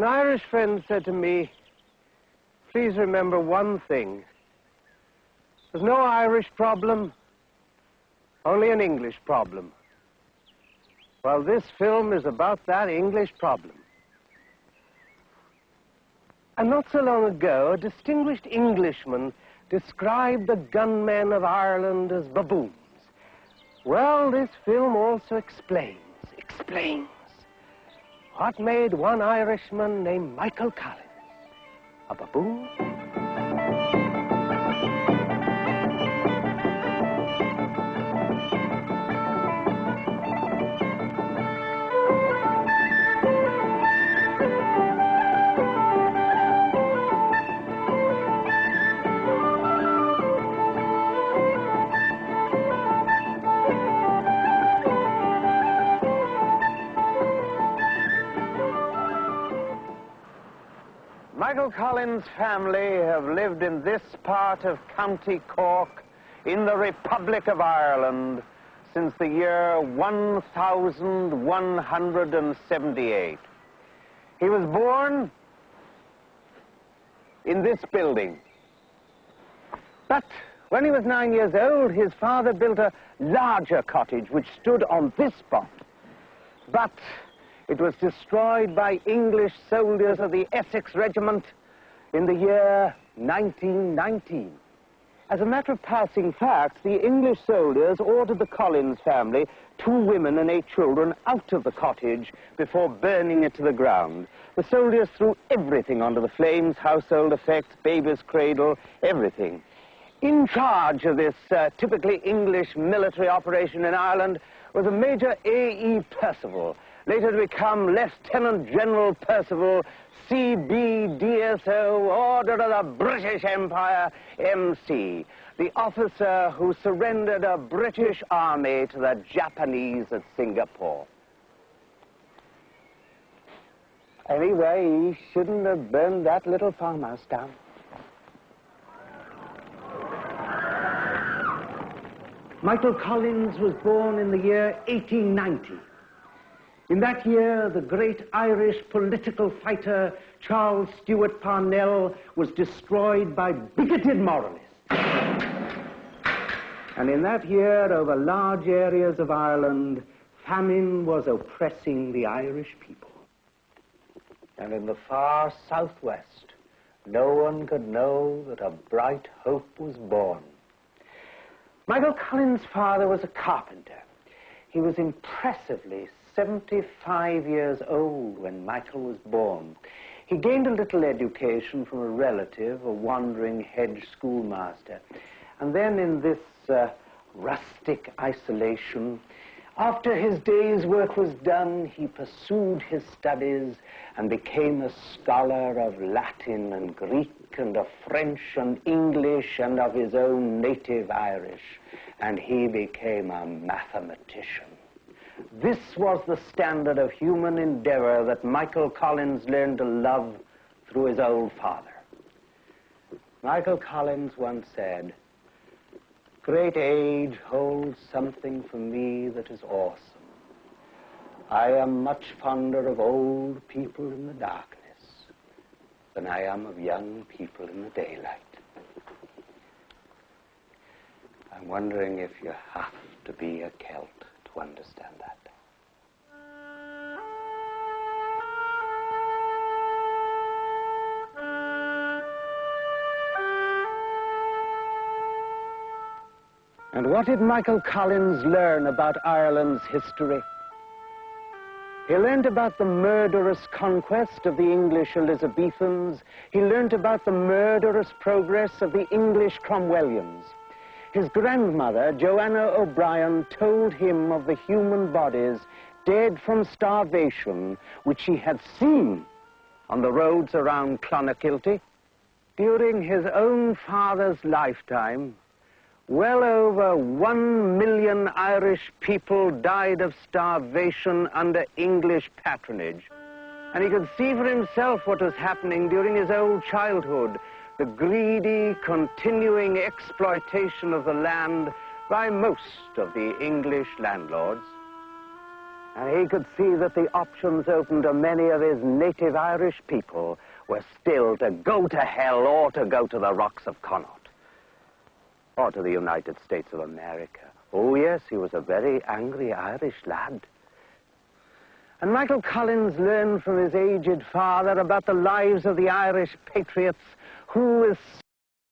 Irish friend said to me, please remember one thing. There's no Irish problem, only an English problem. Well, this film is about that English problem. And not so long ago, a distinguished Englishman described the gunmen of Ireland as baboons. Well, this film also explains what made one Irishman named Michael Collins a baboon. Michael Collins' family have lived in this part of County Cork in the Republic of Ireland since the year 1178. He was born in this building. But when he was 9 years old, his father built a larger cottage which stood on this spot. But it was destroyed by English soldiers of the Essex Regiment in the year 1919. As a matter of passing fact, the English soldiers ordered the Collins family, 2 women and 8 children, out of the cottage before burning it to the ground. The soldiers threw everything onto the flames, household effects, baby's cradle, everything. In charge of this typically English military operation in Ireland was a Major A.E. Percival, later to become Lieutenant General Percival, CBDSO, Order of the British Empire, MC, the officer who surrendered a British army to the Japanese at Singapore. Anyway, he shouldn't have burned that little farmhouse down. Michael Collins was born in the year 1890. In that year, the great Irish political fighter Charles Stewart Parnell was destroyed by bigoted moralists. And in that year, over large areas of Ireland, famine was oppressing the Irish people. And in the far southwest, no one could know that a bright hope was born. Michael Collins' father was a carpenter. He was impressively 75 years old when Michael was born. He gained a little education from a relative, a wandering hedge schoolmaster. And then in this rustic isolation, after his day's work was done, he pursued his studies and became a scholar of Latin and Greek and of French and English and of his own native Irish. And he became a mathematician. This was the standard of human endeavor that Michael Collins learned to love through his old father. Michael Collins once said, "Great age holds something for me that is awesome. I am much fonder of old people in the darkness than I am of young people in the daylight." I'm wondering if you have to be a Celt to understand that. And what did Michael Collins learn about Ireland's history? He learned about the murderous conquest of the English Elizabethans. He learned about the murderous progress of the English Cromwellians. His grandmother, Joanna O'Brien, told him of the human bodies dead from starvation, which he had seen on the roads around Clonakilty. During his own father's lifetime, well over 1 million Irish people died of starvation under English patronage. And he could see for himself what was happening during his old childhood, the greedy, continuing exploitation of the land by most of the English landlords. And he could see that the options open to many of his native Irish people were still to go to hell or to go to the rocks of Connaught, or to the United States of America. Oh, yes, he was a very angry Irish lad. And Michael Collins learned from his aged father about the lives of the Irish patriots who, with